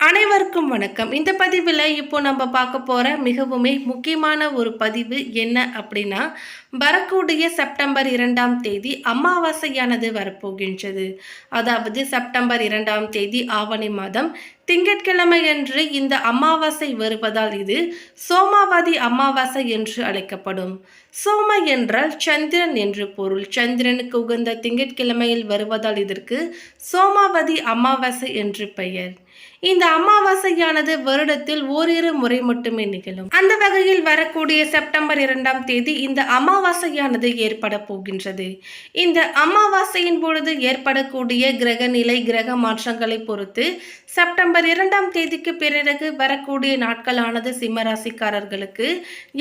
அனைவருக்கும் வணக்கம். இந்த பதிவில் இப்போ நம்ம பார்க்க போற மிகவுமே முக்கியமான ஒரு பதிவு என்ன அப்படின்னா, வரக்கூடிய செப்டம்பர் 2ஆம் தேதி அமாவாசையானது வரப்போகின்றது. அதாவது செப்டம்பர் 2ஆம் தேதி ஆவணி மாதம் திங்கட்கிழமையன்று இந்த அமாவாசை வருவதால் இது சோமாவதி அமாவாசை என்று அழைக்கப்படும். சோம என்றால் சந்திரன் என்று பொருள். சந்திரனுக்கு உகந்த திங்கட்கிழமையில் வருவதால் இதற்கு சோமாவதி அமாவாசை என்று பெயர். இந்த அமாவாசையானது வருடத்தில் ஓரிரு முறை மட்டுமே நிகழும். அந்த வகையில் வரக்கூடிய செப்டம்பர் 2ஆம் தேதி இந்த அமாவாசையானது ஏற்பட போகின்றது. இந்த அமாவாசையின் பொழுது ஏற்படக்கூடிய கிரக நிலை, கிரக மாற்றங்களை பொறுத்து செப்டம்பர் 2ஆம் தேதிக்கு பிறகு வரக்கூடிய நாட்களானது சிம்மராசிக்காரர்களுக்கு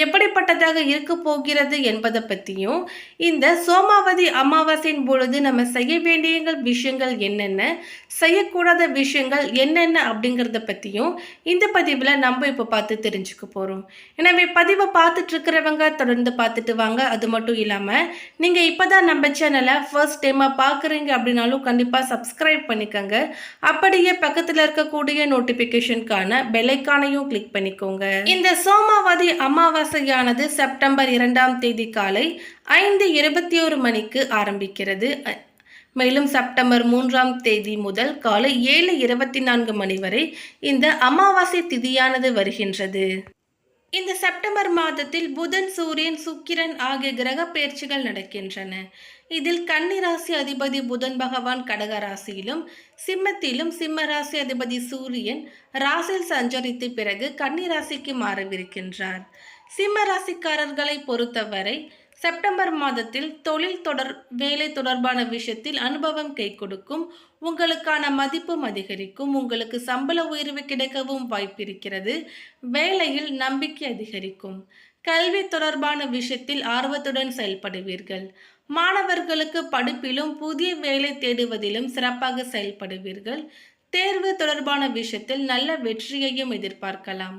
எப்படிப்பட்டதாக இருக்க போகிறது என்பதை பற்றியும், இந்த சோமாவதி அமாவாசையின் பொழுது நம்ம செய்ய வேண்டிய விஷயங்கள் என்னென்ன, செய்யக்கூடாத விஷயங்கள் என்னென்ன அப்படிங்கிறத பற்றியும் இந்த பதிவில் நம்ம இப்போ பார்த்து தெரிஞ்சுக்க போகிறோம். எனவே பதிவை பார்த்துட்டு இருக்கிறவங்க தொடர்ந்து பார்த்துட்டு வாங்க. அது மட்டும் இல்லாமல் நீங்கள் இப்போ தான் நம்ம சேனலை ஃபர்ஸ்ட் டைமாக பார்க்குறீங்க அப்படின்னாலும் கண்டிப்பாக சப்ஸ்கிரைப் பண்ணிக்கோங்க. அப்படியே பக்கத்தில் இருக்கக்கூடிய நோட்டிஃபிகேஷனுக்கான பெல்லைக்கானையும் கிளிக் பண்ணிக்கோங்க. இந்த சோமாவதி அமாவாசையானது செப்டம்பர் 2ஆம் தேதி காலை 5:21 மணிக்கு ஆரம்பிக்கிறது. மேலும் செப்டம்பர் 3ஆம் தேதி முதல் காலை 7:24 மணி வரை இந்த அமாவாசை திதியானது வருகின்றது. இந்த செப்டம்பர் மாதத்தில் புதன், சூரியன், சுக்கிரன் ஆகிய கிரக பெயர்ச்சிகள் நடக்கின்றன. இதில் கன்னிராசி அதிபதி புதன் பகவான் கடக ராசியிலும், சிம்மத்திலும் சிம்ம ராசி அதிபதி சூரியன் ராசியில் சஞ்சரித்த பிறகு கன்னிராசிக்கு மாறவிருக்கின்றார். சிம்ம ராசிக்காரர்களை பொறுத்தவரை செப்டம்பர் மாதத்தில் வேலை தொடர்பான விஷயத்தில் அனுபவம் கை கொடுக்கும். உங்களுக்கான மதிப்பும் அதிகரிக்கும். உங்களுக்கு சம்பள உயர்வு கிடைக்கவும் வாய்ப்பிருக்கிறது. வேலையில் நம்பிக்கை அதிகரிக்கும். கல்வி தொடர்பான விஷயத்தில் ஆர்வத்துடன் செயல்படுவீர்கள். மாணவர்களுக்கு படிப்பிலும் புதிய வேலை தேடுவதிலும் சிறப்பாக செயல்படுவீர்கள். தேர்வு தொடர்பான விஷயத்தில் நல்ல வெற்றியையும் எதிர்பார்க்கலாம்.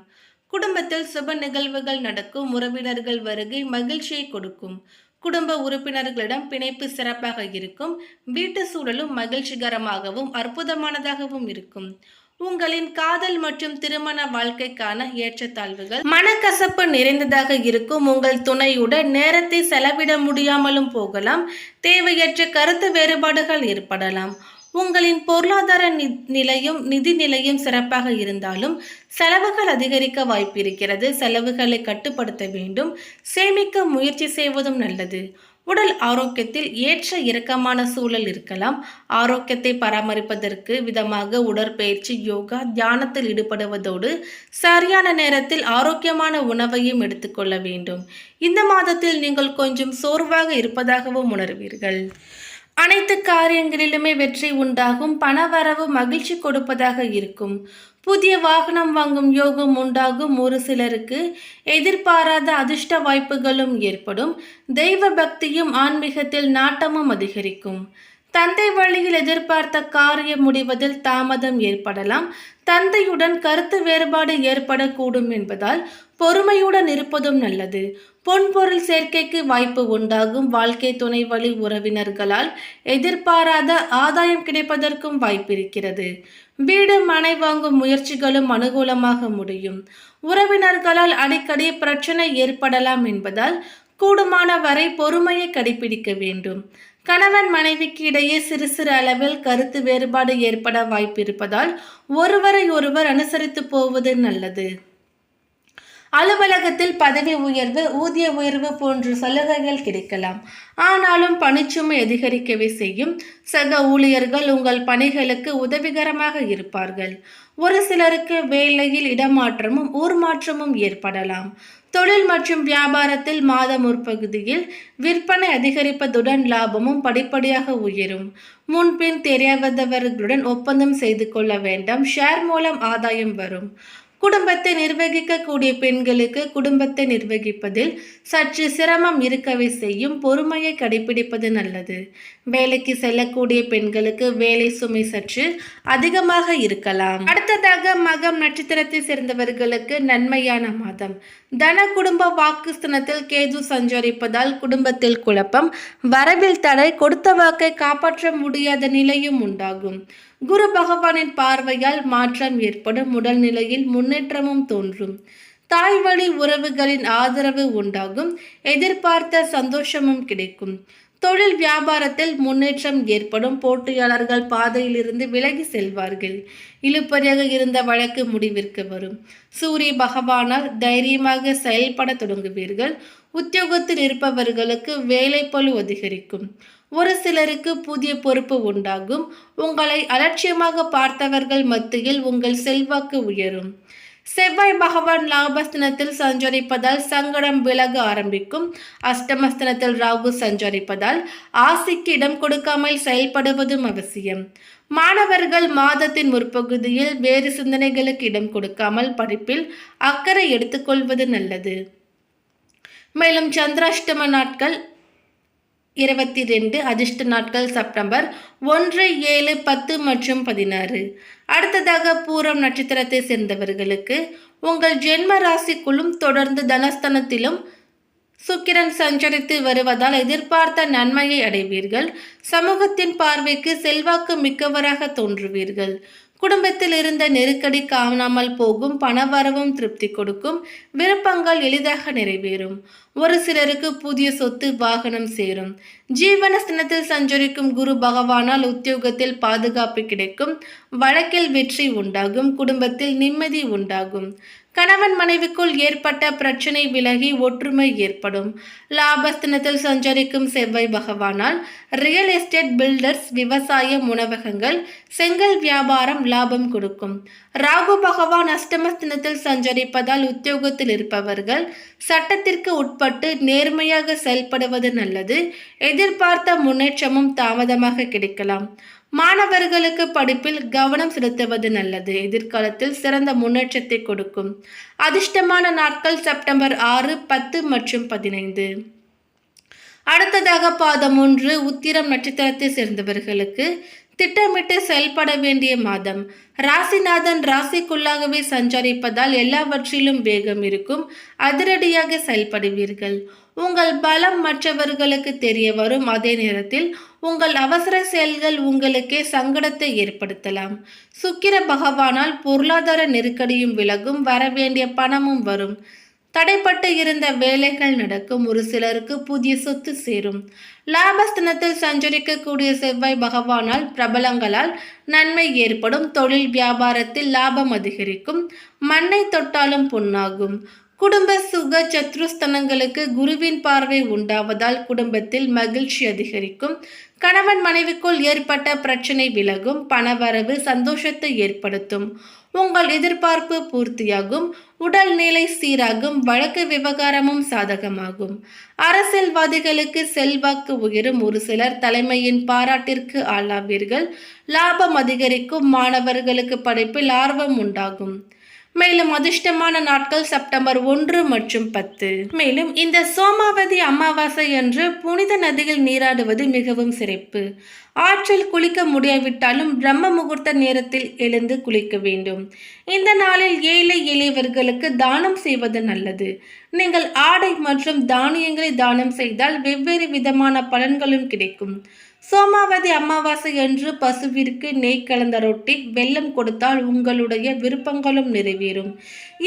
குடும்பத்தில் சுப நிகழ்வுகள் நடக்கும். உறவினர்கள் வருகை மகிழ்ச்சியை கொடுக்கும். குடும்ப உறுப்பினர்களிடம் பிணைப்பு சிறப்பாக இருக்கும். வீட்டு சூழலும் மகிழ்ச்சிகரமாகவும் அற்புதமானதாகவும் இருக்கும். உங்களின் காதல் மற்றும் திருமண வாழ்க்கைக்கான ஏற்றத்தாழ்வுகள், மனக்கசப்பு நிறைந்ததாக இருக்கும். உங்கள் துணையுடன் நேரத்தை செலவிட முடியாமலும் போகலாம். தேவையற்ற கருத்து வேறுபாடுகள் ஏற்படலாம். உங்களின் பொருளாதார நிலையும் நிதி நிலையும் சிறப்பாக இருந்தாலும் செலவுகள் அதிகரிக்க வாய்ப்பிருக்கிறது. செலவுகளை கட்டுப்படுத்த வேண்டும். சேமிக்க முயற்சி செய்வதும் நல்லது. உடல் ஆரோக்கியத்தில் ஏற்ற இறக்கமான சூழல் இருக்கலாம். ஆரோக்கியத்தை பராமரிப்பதற்கு விதமாக உடற்பயிற்சி, யோகா, தியானத்தில் ஈடுபடுவதோடு சரியான நேரத்தில் ஆரோக்கியமான உணவையும் எடுத்துக்கொள்ள வேண்டும். இந்த மாதத்தில் நீங்கள் கொஞ்சம் சோர்வாக இருப்பதாகவும் உணர்வீர்கள். அனைத்து காரியங்களிலுமே வெற்றி உண்டாகும். பணவரவு மகிழ்ச்சி கொடுப்பதாக இருக்கும். புதிய வாகனம் வாங்கும் யோகம் உண்டாகும். ஒரு சிலருக்கு எதிர்பாராத அதிர்ஷ்ட வாய்ப்புகளும் ஏற்படும். தெய்வ பக்தியும் ஆன்மீகத்தில் நாட்டமும் அதிகரிக்கும். தந்தை வழியில் எதிர்பார்த்த காரியம் முடிவதில் தாமதம் ஏற்படலாம். தந்தையுடன் கருத்து வேறுபாடு ஏற்படக்கூடும் என்பதால் பொறுமையுடன் இருப்பதும் நல்லது. பொன்பொருள் சேர்க்கைக்கு வாய்ப்பு உண்டாகும். வாழ்க்கை துணை வழி உறவினர்களால் எதிர்பாராத ஆதாயம் கிடைப்பதற்கும் வாய்ப்பிருக்கிறது. வீடு மனை வாங்கும் முயற்சிகளும் அனுகூலமாக முடியும். உறவினர்களால் அடிக்கடி பிரச்சனை ஏற்படலாம் என்பதால் கூடுமான வரை பொறுமையை கடைபிடிக்க வேண்டும். கணவன் மனைவிக்கு இடையே சிறு சிறு அளவில் கருத்து வேறுபாடு ஏற்பட வாய்ப்பிருப்பதால் ஒருவரை ஒருவர் அனுசரித்து போவது நல்லது. அலுவலகத்தில் பதவி உயர்வு, ஊதிய உயர்வு போன்ற சலுகைகள் கிடைக்கலாம். ஆனாலும் பணிச்சுமை அதிகரிக்கவே செய்யும். சக ஊழியர்கள் உங்கள் பணிகளுக்கு உதவிகரமாக இருப்பார்கள். ஒரு சிலருக்கு வேலையில் இடமாற்றமும் ஊர் மாற்றமும் ஏற்படலாம். தொழில் மற்றும் வியாபாரத்தில் மாத முற்பகுதியில் விற்பனை அதிகரிப்பதுடன் லாபமும் படிப்படியாக உயரும். முன்பின் தெரியாதவர்களுடன் ஒப்பந்தம் செய்து கொள்ள வேண்டாம். ஷேர் மூலம் ஆதாயம் வரும். குடும்பத்தை நிர்வகிக்கக்கூடிய பெண்களுக்கு குடும்பத்தை நிர்வகிப்பதில் சற்று சிரமம் இருக்கவே செய்யும். பொறுமையை கடைபிடிப்பது நல்லது. வேலைக்கு செல்லக்கூடிய பெண்களுக்கு வேலை சுமை சற்று அதிகமாக இருக்கலாம். அடுத்ததாக மகம் நட்சத்திரத்தை சேர்ந்தவர்களுக்கு நன்மையான மாதம். தன குடும்ப வாக்குஸ்தானத்தில் கேது சஞ்சரிப்பதால் குடும்பத்தில் குழப்பம், வரவில் தடை, கொடுத்த வாக்கை காப்பாற்ற முடியாத நிலையும் உண்டாகும். குரு பகவானின் பார்வையால் மாற்றம் ஏற்படும். உடல்நிலையில் முன்னேற்றமும் தோன்றும். தாய் வழி உறவுகளின் ஆதரவு உண்டாகும். எதிர்பார்த்த சந்தோஷமும் கிடைக்கும். தொழில் வியாபாரத்தில் முன்னேற்றம் ஏற்படும். போட்டியாளர்கள் பாதையிலிருந்து விலகி செல்வார்கள். இழுபறியாக இருந்த வழக்கு முடிவிற்கு வரும். சூரிய பகவானால் தைரியமாக செயல்பட தொடங்குவீர்கள். உத்தியோகத்தில் இருப்பவர்களுக்கு வேலைப்பளு அதிகரிக்கும். ஒரு சிலருக்கு புதிய பொறுப்பு உண்டாகும். உங்களை அலட்சியமாக பார்த்தவர்கள் மத்தியில் உங்கள் செல்வாக்கு உயரும். செவ்வாய் பகவான் லாபஸ்தனத்தில் சஞ்சரிப்பதால் சங்கடம் விலக ஆரம்பிக்கும். அஷ்டமஸ்தனத்தில் ராகு சஞ்சரிப்பதால் ஆசைக்கு இடம் கொடுக்காமல் செயல்படுவதும் அவசியம். மாணவர்கள் மாதத்தின் முற்பகுதியில் வேறு சிந்தனைகளுக்கு இடம் கொடுக்காமல் படிப்பில் அக்கறை எடுத்துக்கொள்வது நல்லது. மேலும் சந்திராஷ்டம நாட்கள் 22. அதிர்ஷ்ட நாட்கள் செப்டம்பர் 1, 7, 10 மற்றும் 16. அடுத்ததாக பூரம் நட்சத்திரத்தை சேர்ந்தவர்களுக்கு உங்கள் ஜென்ம ராசிக்குள்ளும் தொடர்ந்து தனஸ்தானத்திலும் சுக்கிரன் சஞ்சரித்து வருவதால் எதிர்பார்த்த நன்மையை அடைவீர்கள். சமூகத்தின் பார்வைக்கு செல்வாக்கு மிக்கவராக தோன்றுவீர்கள். குடும்பத்தில் இருந்த நெருக்கடி காணாமல் போகும். பணவரவும் திருப்தி கொடுக்கும். விருப்பங்கள் எளிதாக நிறைவேறும். ஒரு சிலருக்கு புதிய சொத்து வாகனம் சேரும். ஜீவனஸ்தனத்தில் சஞ்சரிக்கும் குரு பகவானால் உத்தியோகத்தில் பாதுகாப்பு கிடைக்கும். வழக்கில் வெற்றி உண்டாகும். குடும்பத்தில் நிம்மதி உண்டாகும். கணவன் மனைவிக்குள் ஏற்பட்ட பிரச்சனை விலகி ஒற்றுமை ஏற்படும். லாபஸ்தனத்தில் சஞ்சரிக்கும் செவ்வாய் பகவானால் ரியல் எஸ்டேட், பில்டர்ஸ், விவசாயம், உணவகங்கள், செங்கல் வியாபாரம் லாபம் கொடுக்கும். ராகு பகவான் அஷ்டமஸ்தனத்தில் சஞ்சரிப்பதால் உத்தியோகத்தில் இருப்பவர்கள் சட்டத்திற்கு உட்பட்டு நேர்மையாக செயல்படுவது நல்லது. எதிர்பார்த்த முன்னேற்றமும் தாமதமாக கிடைக்கலாம். மாணவர்களுக்கு படிப்பில் கவனம் செலுத்துவது நல்லது. எதிர்காலத்தில் சிறந்த முன்னேற்றத்தை கொடுக்கும். அதிர்ஷ்டமான நாட்கள் செப்டம்பர் 6, 10 மற்றும் 15. அடுத்ததாக பாதம் 1 உத்திரம் நட்சத்திரத்தை சேர்ந்தவர்களுக்கு திட்டமிட்டு செயல்பட வேண்டிய மாதம். ராசிநாதன் ராசிக்குள்ளாகவே சஞ்சரிப்பதால் எல்லாவற்றிலும் வேகம் இருக்கும். அதிரடியாக செயல்படுவீர்கள். உங்கள் பலம் மற்றவர்களுக்கு தெரிய வரும். அதே நேரத்தில் உங்கள் அவசர செயல்கள் உங்களுக்கே சங்கடத்தை ஏற்படுத்தலாம். சுக்கிர பகவானால் பொருளாதார நெருக்கடியும் விலகும். வரவேண்டிய பணமும் வரும். தடைப்பட்டு இருந்த வேலைகள் நடக்கும். ஒரு சிலருக்கு புதிய சொத்து சேரும். லாபஸ்தனத்தில் சஞ்சரிக்கக்கூடிய செவ்வாய் பகவானால் பிரபலங்களால் நன்மை ஏற்படும். தொழில் வியாபாரத்தில் லாபம் அதிகரிக்கும். மண்ணை தொட்டாலும் பொன்னாகும். குடும்ப சுக சத்ருஸ்தனங்களுக்கு குருவின் பார்வை உண்டாவதால் குடும்பத்தில் மகிழ்ச்சி அதிகரிக்கும். கணவன் மனைவிக்குள் ஏற்பட்ட பிரச்சனை விலகும். பணவரவு சந்தோஷத்தை ஏற்படுத்தும். உங்கள் எதிர்பார்ப்பு பூர்த்தியாகும். உடல்நிலை சீராகும். வழக்கு விவகாரமும் சாதகமாகும். அரசியல்வாதிகளுக்கு செல்வாக்கு உயரும். ஒரு சிலர் தலைமையின் பாராட்டிற்கு ஆளாவீர்கள். லாபம் அதிகரிக்கும். மாணவர்களுக்கு படிப்பில் ஆர்வம் உண்டாகும். மேலும் அதிர்ஷ்டமான நாட்கள் செப்டம்பர் 1 மற்றும் 10. மேலும் இந்த சோமாவதி அமாவாசை அன்று புனித நதியில் நீராடுவது மிகவும் சிறப்பு. ஆற்றில் குளிக்க முடியாவிட்டாலும் பிரம்ம முகூர்த்த நேரத்தில் எழுந்து குளிக்க வேண்டும். இந்த நாளில் ஏழை எளியவர்களுக்கு தானம் செய்வது நல்லது. நீங்கள் ஆடை மற்றும் தானியங்களை தானம் செய்தால் வெவ்வேறு விதமான பலன்களும் கிடைக்கும். சோமாவதி அமாவாசை அன்று பசுவிற்கு நெய் கலந்த ரொட்டி, வெல்லம் கொடுத்தால் உங்களுடைய விருப்பங்களும் நிறைவேறும்.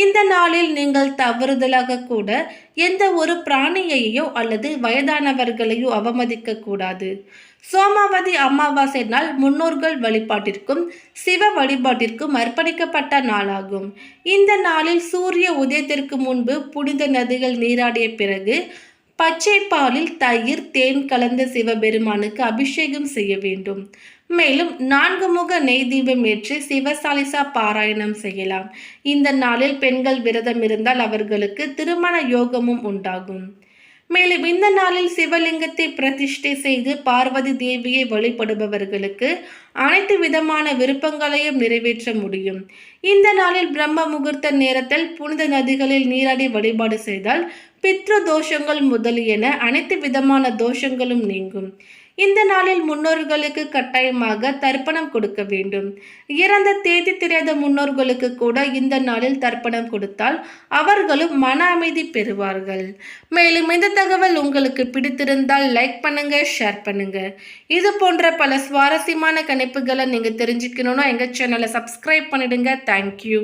இந்த நாளில் நீங்கள் தவறுதலாக கூட எந்த ஒரு பிராணியையோ அல்லது வயதானவர்களையோ அவமதிக்க கூடாது. சோமாவதி அமாவாசை நாள் முன்னோர்கள் வழிபாட்டிற்கும் சிவ வழிபாட்டிற்கும் அர்ப்பணிக்கப்பட்ட நாளாகும். இந்த நாளில் சூரிய உதயத்திற்கு முன்பு புனித நதிகள் நீராடிய பிறகு பச்சை பாலில் தயிர், தேன் கலந்த சிவபெருமானுக்கு அபிஷேகம் செய்ய வேண்டும். மேலும் 4 முக நெய் தீபம் ஏற்றி சிவசாலிசா பாராயணம் செய்யலாம். இந்த நாளில் பெண்கள் விரதம் இருந்தால் அவர்களுக்கு திருமண யோகமும் உண்டாகும். மேலும் இந்த நாளில் சிவலிங்கத்தை பிரதிஷ்டை செய்து பார்வதி தேவியை வழிபடுபவர்களுக்கு அனைத்து விதமான விருப்பங்களையும் நிறைவேற்ற முடியும். இந்த நாளில் பிரம்ம முகூர்த்த நேரத்தில் புனித நதிகளில் நீராடி வழிபாடு செய்தால் பித்ரு தோஷங்கள் முதலியன அனைத்து விதமான தோஷங்களும் நீங்கும். இந்த நாளில் முன்னோர்களுக்கு கட்டாயமாக தர்ப்பணம் கொடுக்க வேண்டும். இறந்த தேதி தெரியாத முன்னோர்களுக்கு கூட இந்த நாளில் தர்ப்பணம் கொடுத்தால் அவர்களும் மன அமைதி பெறுவார்கள். மேலும் இந்த தகவல் உங்களுக்கு பிடித்திருந்தால் லைக் பண்ணுங்க, ஷேர் பண்ணுங்க. இது போன்ற பல சுவாரஸ்யமான கணிப்புகளை நீங்க தெரிஞ்சுக்கணும்னா எங்க சேனலை சப்ஸ்கிரைப் பண்ணிடுங்க. தேங்க்யூ.